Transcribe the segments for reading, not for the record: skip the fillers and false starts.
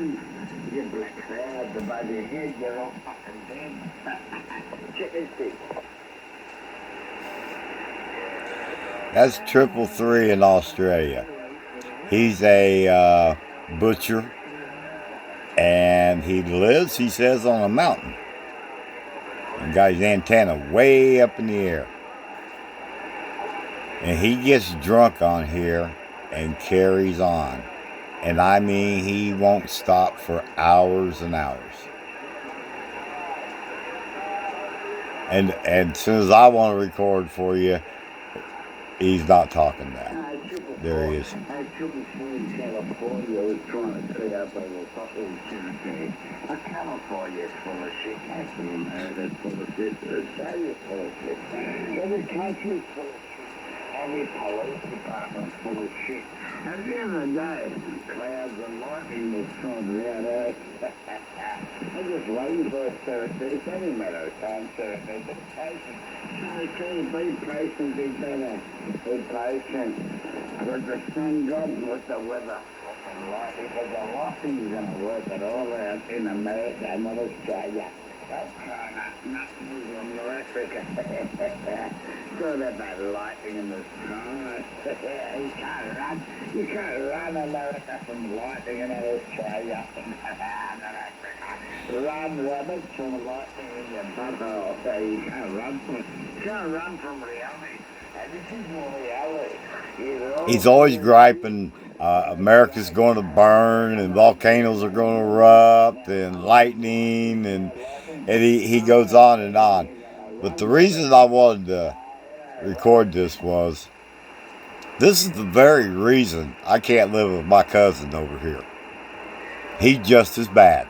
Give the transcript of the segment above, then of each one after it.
You black clouds above your head, you're all fucking dead. Check this thing. That's 333 in Australia. He's a butcher, and he lives, he says, on a mountain. And got his antenna way up in the air. And he gets drunk on here and carries on. And I mean, he won't stop for hours and hours. And as soon as I want to record for you, he's not talking now. There he is. I took a phone California. I was trying to clear up a little fucking Tuesday. California is full of shit. That's full of shit. Australia's full of shit. Every country's full of shit. Every police department's full of shit. At the end of the day, clouds and lightning was thrown around us. I'm just waiting for a Thursday. It's only a matter of time, Thursday. But patient. Be patient, be better. Be patient. With the sun God, with the weather. Because the lightning's going to work it all out in America and not Australia. That's China, not Muslim or Africa. Got that lightning in the sky. You can't run America from lightning in Australia. Not Africa. Run rabbits from lightning in your butthole. So you can't run from reality. And this is more reality. He's always griping America's going to burn and volcanoes are going to erupt and lightning and he goes on and on. But the reason I wanted to record this was, this is the very reason I can't live with my cousin over here. He's just as bad.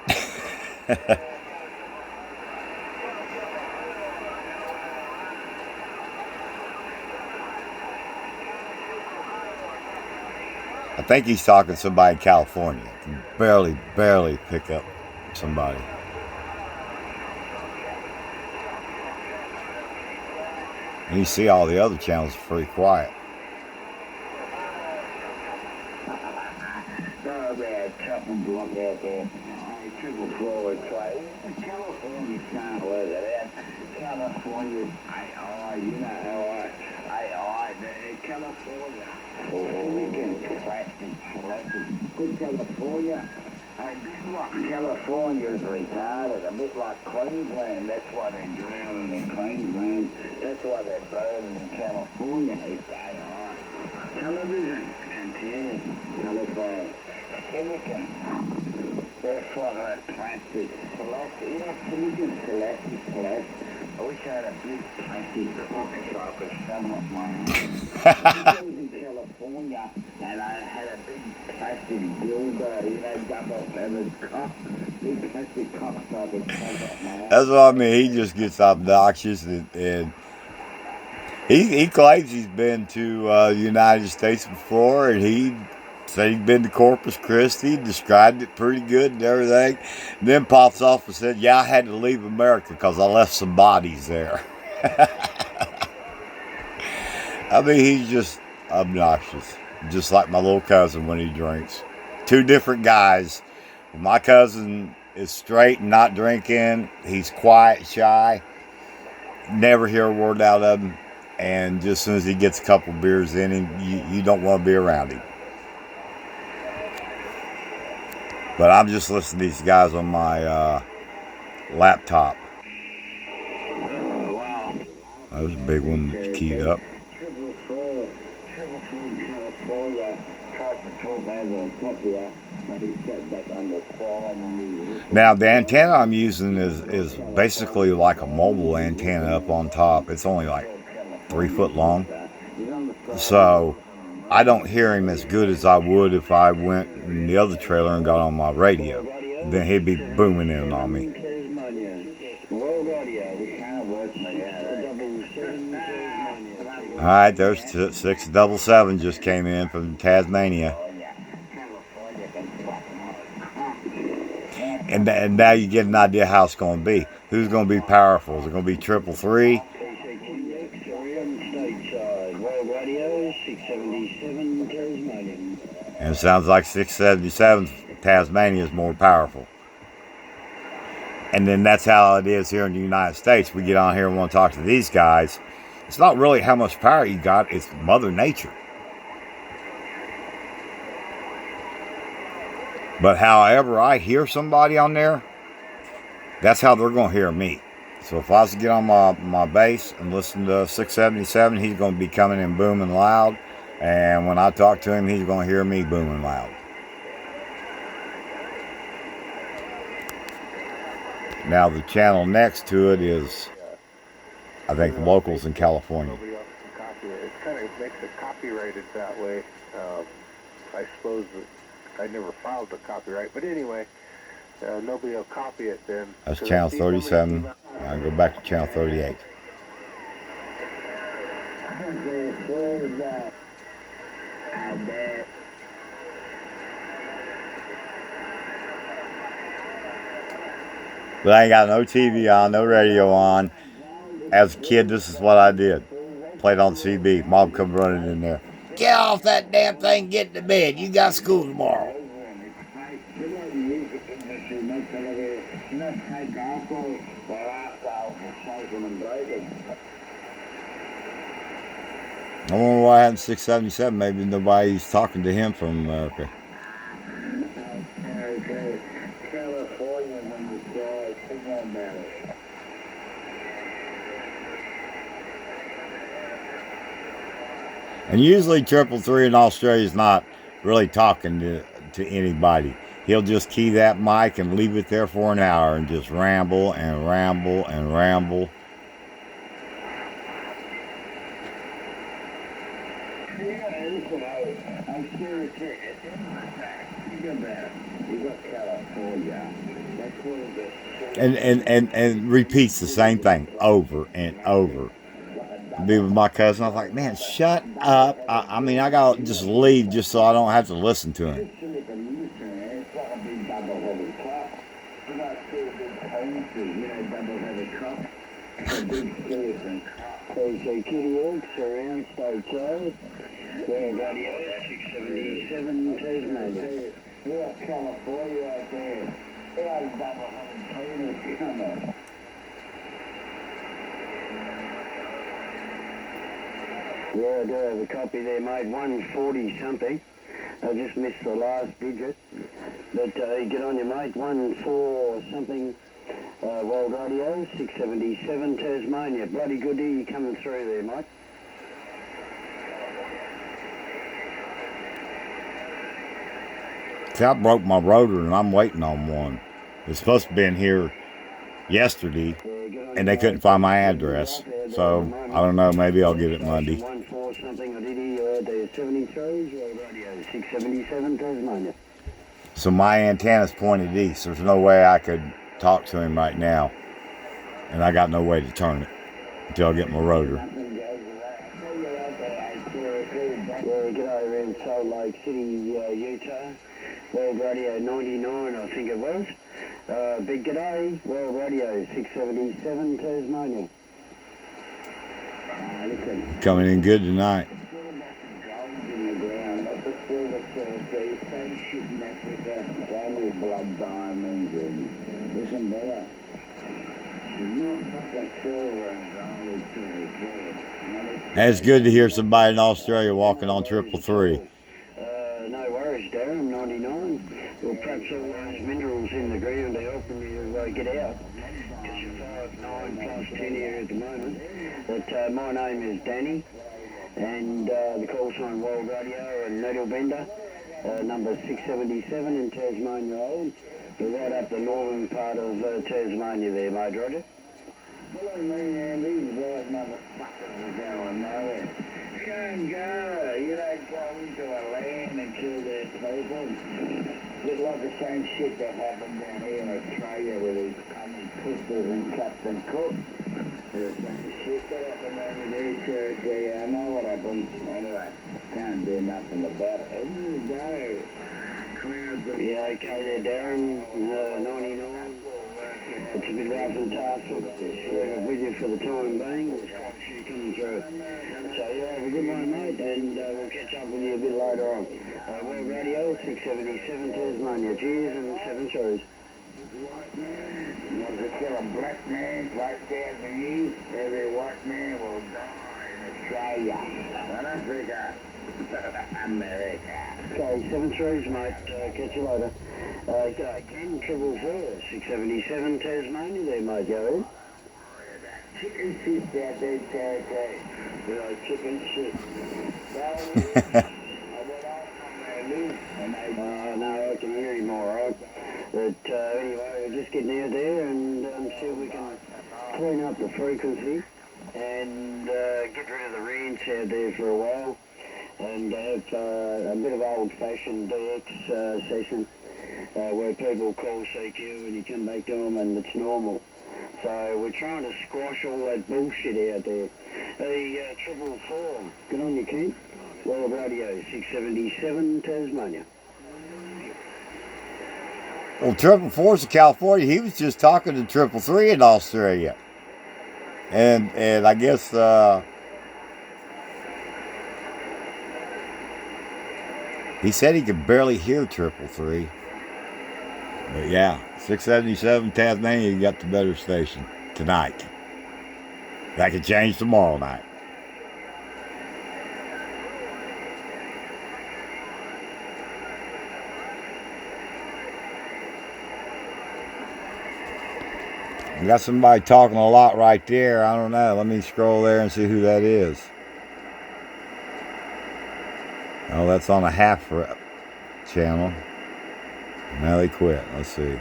I think he's talking to somebody in California. Can barely pick up somebody. And you see all the other channels are pretty quiet. Oh, man, couple block out there. Triple forward play. California can't let it out. California's AI, you know how AI, California. We can plastic. Good California. A bit like California's retarded, a bit like Queensland. That's why they're drowning in Queensland. That's why they're burning in California. It's AI. Television, antennas, telephone, everything. They're full of plastic. You know, silicon plastic. I wish I had a big plastic coffee shop or something of my own. I was in California and I had a big plastic dildo, you know, double-feathered cock, big plastic cock so I could cover up my own. That's what I mean. He just gets obnoxious and he claims he's been to the United States before, and he said he'd been to Corpus Christi, described it pretty good and everything. And then pops off and said, yeah, I had to leave America because I left some bodies there. I mean, he's just obnoxious. Just like my little cousin when he drinks. Two different guys. My cousin is straight and not drinking. He's quiet, shy. Never hear a word out of him. And just as soon as he gets a couple beers in him, you don't want to be around him. But I'm just listening to these guys on my laptop. That was a big one keyed up. Now the antenna I'm using is basically like a mobile antenna up on top. It's only like 3 foot long. So I don't hear him as good as I would if I went in the other trailer and got on my radio. Then he'd be booming in on me. Alright, there's 677 just came in from Tasmania. And now you get an idea how it's going to be. Who's going to be powerful? Is it going to be 333? And it sounds like 677 Tasmania is more powerful. And then that's how it is here in the United States. We get on here and want to talk to these guys. It's not really how much power you got, it's Mother Nature. But however I hear somebody on there, that's how they're going to hear me. So if I was to get on my bass and listen to 677, he's going to be coming in booming loud. And when I talk to him, he's going to hear me booming loud. Now the channel next to it is, I think, locals in California. Nobody else can copy it. It kind of makes it copyrighted that way. I suppose that I never filed the copyright, but anyway, nobody will copy it then. That's channel 37. I go back to channel 38. But I ain't got no TV on, no radio on. As a kid, this is what I did. Played on CB. Mom come running in there. Get off that damn thing, get to bed. You got school tomorrow. I wonder why I had 677. Maybe nobody's talking to him from America. And usually 333 in Australia is not really talking to anybody. He'll just key that mic and leave it there for an hour and just ramble and ramble and ramble. And repeats the same thing over and over. Be with my cousin. I was like, man, shut up. I mean, I got to just leave just so I don't have to listen to him. Yeah, I do have a copy there, mate. 140 something. I just missed the last digit. But get on your mate. 14 something. World Radio 677 Tasmania. Bloody good to you coming through there, mate. See, I broke my rotor and I'm waiting on one. It's supposed to be in here yesterday, and they couldn't find my address. So I don't know. Maybe I'll get it Monday. 14 something. I did hear 73 World Radio 677 Tasmania. So my antenna's pointed east. There's no way I could talk to him right now, and I got no way to turn it until I get my rotor. Get over in Salt Lake City, Utah. World Radio 99, I think it was. Big g'day, World Radio 677 Tasmania. Coming in good tonight. And it's good to hear somebody in Australia walking on 333. No worries, Darren, I'm 99. Well, perhaps all those minerals in the ground are helping you get out. Because you're 5'9" plus 10 here at the moment. But my name is Danny, and the call sign World Radio and Needle Bender, number 677 in Tasmania Island. We're right up the northern part of Tasmania there, mate, Roger. Hello, man, these white motherfuckers are going nowhere. Can't go. You don't go into a land and kill their people. It's like the same shit that happened down here in Australia with these common pistols and Captain Cook. There's the same shit that happened over there, Cherokee. I know what happened. Anyway, can't do nothing about it. Here you go. Yeah, okay there, Darren. 99. It's a bit rough and tough. We're with you for the time being. There's quite a few coming through. So, yeah, have a good one, mate, and we'll catch up with you a bit later on. World Radio, 677 Tasmania. Cheers and 7 shows. Was it kill a black man right there in the east? Every white man will die in Australia. South Africa. America. Okay, 7 trees, mate. Catch you later. G'day, Ken, 444, 677 Tasmania there, mate, go ahead. Chicken shit out there, Terry. Chicken shit. I went out from there, Lou, and they... no, I can hear him all right. But anyway, we're just getting out there and see if we can clean up the frequency and get rid of the rants out there for a while and have a bit of old-fashioned DX session where people call CQ and you come back to them and it's normal. So we're trying to squash all that bullshit out there. Hey, 444, good on you, Ken. World Radio, 677 Tasmania. Well, 444's in California. He was just talking to 333 in Australia. And I guess he said he could barely hear 333. But yeah, 677 Tasmania, you got the better station tonight. That could change tomorrow night. We got somebody talking a lot right there. I don't know. Let me scroll there and see who that is. Oh, that's on a half rep channel. Now they quit. Let's see.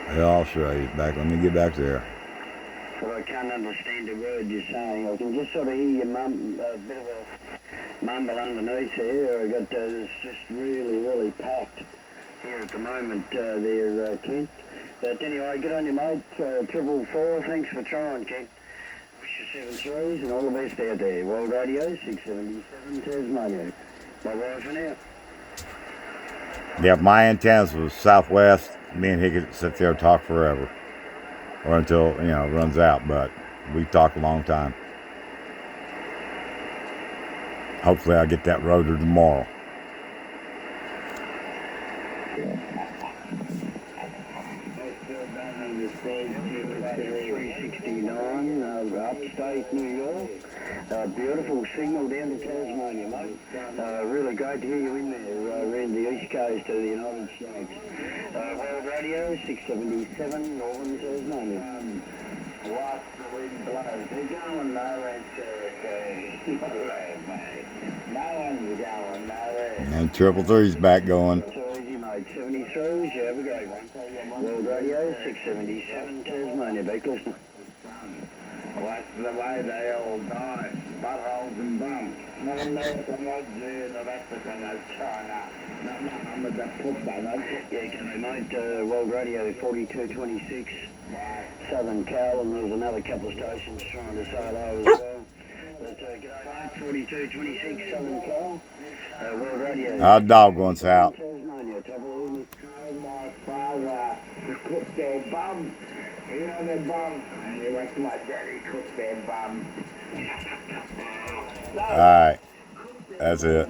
Yeah, I'll show you back. Let me get back there. Well, I can't understand a word you're saying. I can just sort of hear your a bit of a mumble underneath there. I got it's just really packed here at the moment there, Ken. But anyway, good on you, mate. 444, thanks for trying, Ken. Wish you 7 threes and all the best out there. World Radio, 677 Tasmania. Bye-bye for now. Yeah, my antennas was southwest. Me and he could sit there and talk forever. Or until, it runs out. But we talked a long time. Hopefully I'll get that rotor tomorrow. Upstate New York. Beautiful signal down to Tasmania, mate. Really great to hear you in there around the east coast of the United States. World Radio, 677, Northern Tasmania. Watch the wind blow. They're going nowhere, Cherokee. Mate. No one's going nowhere. And 333's back going. So easy, mate. 73s, you have a great one. World Radio, 677, Tasmania. Back listening. That's the way they all die, buttholes and bums. No American was there, North Africa, no China, no with the football, no. Yeah, can they, mate? World Radio 4226, Southern Cal, and there's another couple of stations trying to say hello as well. But g'day, mate, 4226, Southern Cal, World Radio. Our dog wants out. Tasmania, top of the evening. My father cooked their bum. You know their bum. And he went to my daddy, cooked their bum. All right. That's it.